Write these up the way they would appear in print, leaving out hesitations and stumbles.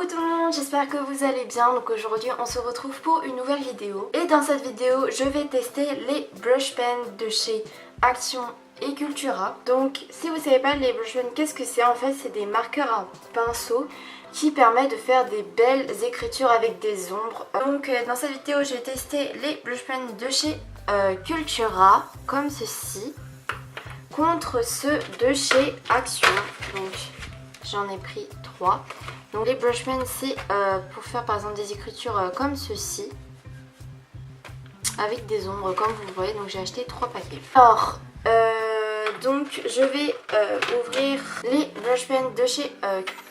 Coucou tout le monde, j'espère que vous allez bien. Donc aujourd'hui on se retrouve pour une nouvelle vidéo. Et dans cette vidéo je vais tester les brush pens de chez Action et Cultura. Donc si vous savez pas les brush pens, qu'est-ce que c'est? En fait c'est des marqueurs à pinceau qui permettent de faire des belles écritures avec des ombres. Donc dans cette vidéo je vais tester les brush pens de chez Cultura comme ceci contre ceux de chez Action. Donc j'en ai pris 3. Donc les brush pens c'est pour faire par exemple des écritures comme ceci avec des ombres comme vous le voyez. Donc j'ai acheté 3 paquets. Alors donc je vais ouvrir les brush pens de chez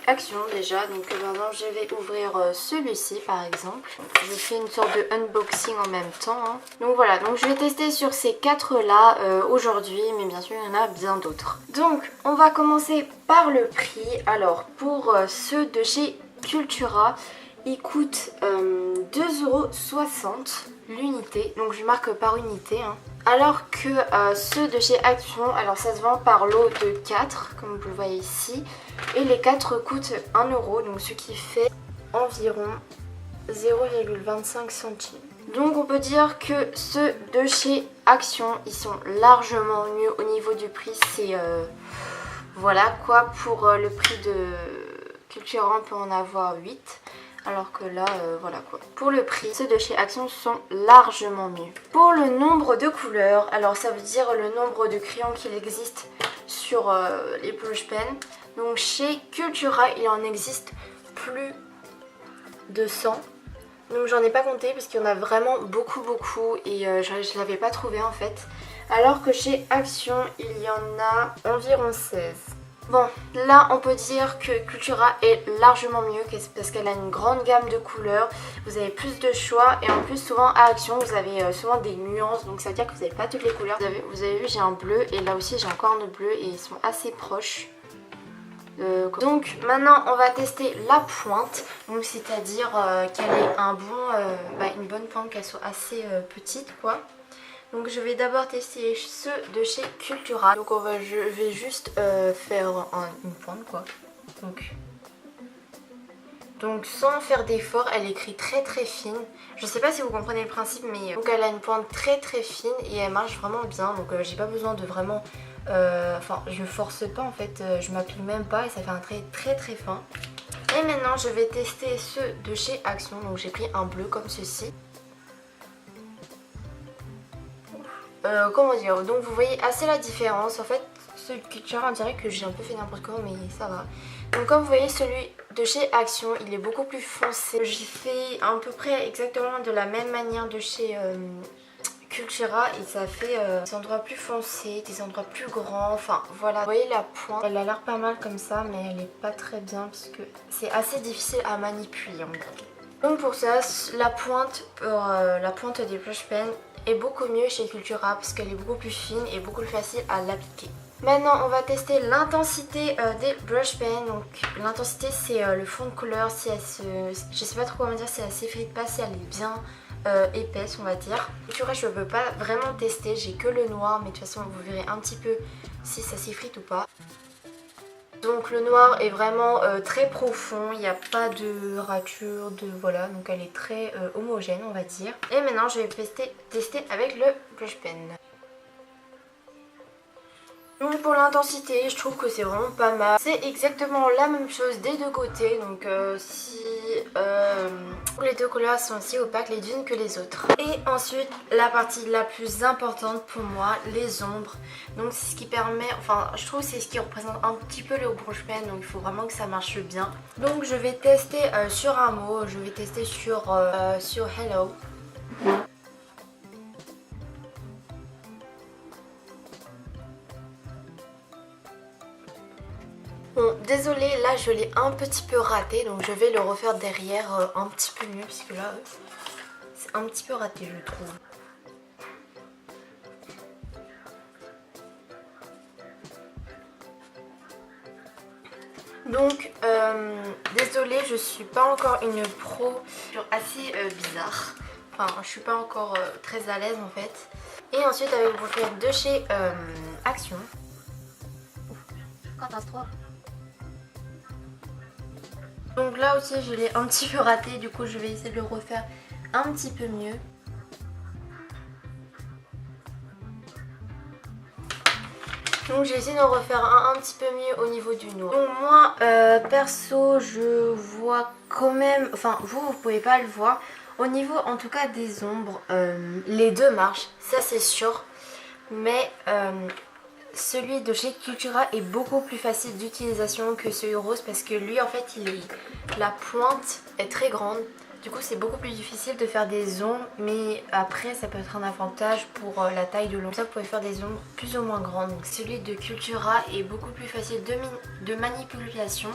Action déjà. Donc par exemple je vais ouvrir celui-ci par exemple. Je fais une sorte de unboxing en même temps hein. Donc voilà, donc je vais tester sur ces 4 là aujourd'hui, mais bien sûr il y en a bien d'autres. Donc on va commencer par le prix. Alors pour ceux de chez Cultura, ils coûtent 2,60€ l'unité, donc je marque par unité hein. Alors que ceux de chez Action, alors ça se vend par lot de 4 comme vous le voyez ici, et les 4 coûtent 1€, donc ce qui fait environ 0,25 centimes. Donc on peut dire que ceux de chez Action ils sont largement mieux au niveau du prix. C'est voilà quoi, pour le prix de Cultura on peut en avoir 8. Alors que là, voilà quoi. Pour le prix, ceux de chez Action sont largement mieux. Pour le nombre de couleurs, alors ça veut dire le nombre de crayons qu'il existe sur les brush pens. Donc chez Cultura, il en existe plus de 100. Donc j'en ai pas compté parce qu'il y en a vraiment beaucoup et je l'avais pas trouvé en fait. Alors que chez Action, il y en a environ 16. Bon, là on peut dire que Cultura est largement mieux parce qu'elle a une grande gamme de couleurs. Vous avez plus de choix et en plus souvent à Action vous avez souvent des nuances. Donc ça veut dire que vous n'avez pas toutes les couleurs. Vous avez vu j'ai un bleu et là aussi j'ai encore un bleu et ils sont assez proches. Donc maintenant on va tester la pointe. Donc c'est-à-dire qu'elle ait une bonne pointe, qu'elle soit assez petite quoi. Donc je vais d'abord tester ceux de chez Cultura. Donc je vais juste faire une pointe quoi. Donc sans faire d'effort, elle écrit très fine. Je sais pas si vous comprenez le principe, mais donc elle a une pointe très fine et elle marche vraiment bien. Donc j'ai pas besoin de vraiment... Enfin je force pas en fait, je m'applique même pas et ça fait un trait très fin. Et maintenant je vais tester ceux de chez Action. Donc j'ai pris un bleu comme ceci. Comment dire, donc vous voyez assez la différence. En fait ce Cultura on dirait que j'ai un peu fait n'importe quoi mais ça va. Donc comme vous voyez celui de chez Action il est beaucoup plus foncé. J'ai fait à peu près exactement de la même manière de chez Cultura et ça fait des endroits plus foncés, des endroits plus grands, enfin voilà. Vous voyez la pointe, elle a l'air pas mal comme ça mais elle est pas très bien parce que c'est assez difficile à manipuler en gros. Donc pour ça la pointe des brush pens est beaucoup mieux chez Cultura parce qu'elle est beaucoup plus fine et beaucoup plus facile à l'appliquer. Maintenant on va tester l'intensité des brush pens. Donc l'intensité c'est le fond de couleur, si elle je sais pas trop comment dire, si elle s'effrite pas, si elle est bien épaisse on va dire. Cultura je peux pas vraiment tester, j'ai que le noir mais de toute façon vous verrez un petit peu si ça s'effrite ou pas. Donc le noir est vraiment très profond, il n'y a pas de rature, voilà, donc elle est très homogène on va dire. Et maintenant je vais tester avec le brush pen. Donc pour l'intensité, je trouve que c'est vraiment pas mal. C'est exactement la même chose des deux côtés. Donc les deux couleurs sont aussi opaques les unes que les autres. Et ensuite la partie la plus importante pour moi, les ombres. Donc c'est ce qui permet, enfin je trouve c'est ce qui représente un petit peu le brush pen. Donc il faut vraiment que ça marche bien. Donc je vais tester sur un mot, je vais tester sur Hello. Bon, désolée, là je l'ai un petit peu raté, donc je vais le refaire derrière un petit peu mieux, puisque là c'est un petit peu raté je trouve. Donc, désolée, je suis pas encore une pro, assez bizarre. Enfin, je suis pas encore très à l'aise en fait. Et ensuite avec le brush pen de chez Action. Quand passe 3. Donc là aussi je l'ai un petit peu raté, du coup je vais essayer de le refaire un petit peu mieux. Donc j'ai essayé de refaire un petit peu mieux au niveau du noir. Donc moi perso je vois quand même, enfin vous pouvez pas le voir. Au niveau en tout cas des ombres, les deux marchent, ça c'est sûr. Mais celui de chez Cultura est beaucoup plus facile d'utilisation que celui rose parce que lui en fait la pointe est très grande. Du coup c'est beaucoup plus difficile de faire des ombres, mais après ça peut être un avantage pour la taille de l'ombre. Ça vous pouvez faire des ombres plus ou moins grandes. Donc, celui de Cultura est beaucoup plus facile de manipulation,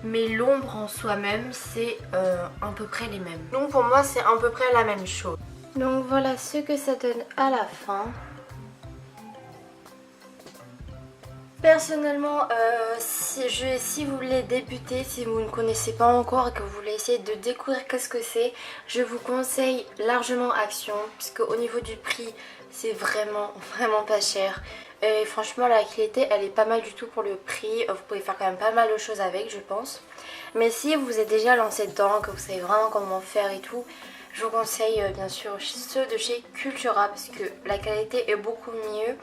mais l'ombre en soi-même c'est à peu près les mêmes. Donc pour moi c'est à peu près la même chose. Donc voilà ce que ça donne à la fin. Personnellement, si vous voulez débuter, si vous ne connaissez pas encore et que vous voulez essayer de découvrir qu'est-ce que c'est, je vous conseille largement Action, puisque au niveau du prix, c'est vraiment pas cher. Et franchement, la qualité, elle est pas mal du tout pour le prix. Vous pouvez faire quand même pas mal de choses avec, je pense. Mais si vous êtes déjà lancé dedans, que vous savez vraiment comment faire et tout, je vous conseille bien sûr ceux de chez Cultura, parce que la qualité est beaucoup mieux.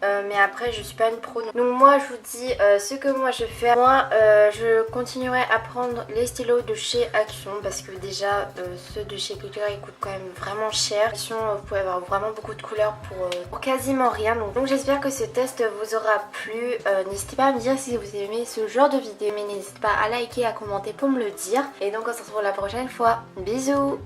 Mais après je suis pas une pro. Donc moi je vous dis ce que moi je fais. Moi je continuerai à prendre les stylos de chez Action, parce que déjà ceux de chez Cultura ils coûtent quand même vraiment cher. Action vous pouvez avoir vraiment beaucoup de couleurs pour quasiment rien. Donc j'espère que ce test vous aura plu. N'hésitez pas à me dire si vous aimez ce genre de vidéo, mais n'hésitez pas à liker, à commenter pour me le dire. Et donc on se retrouve la prochaine fois. Bisous.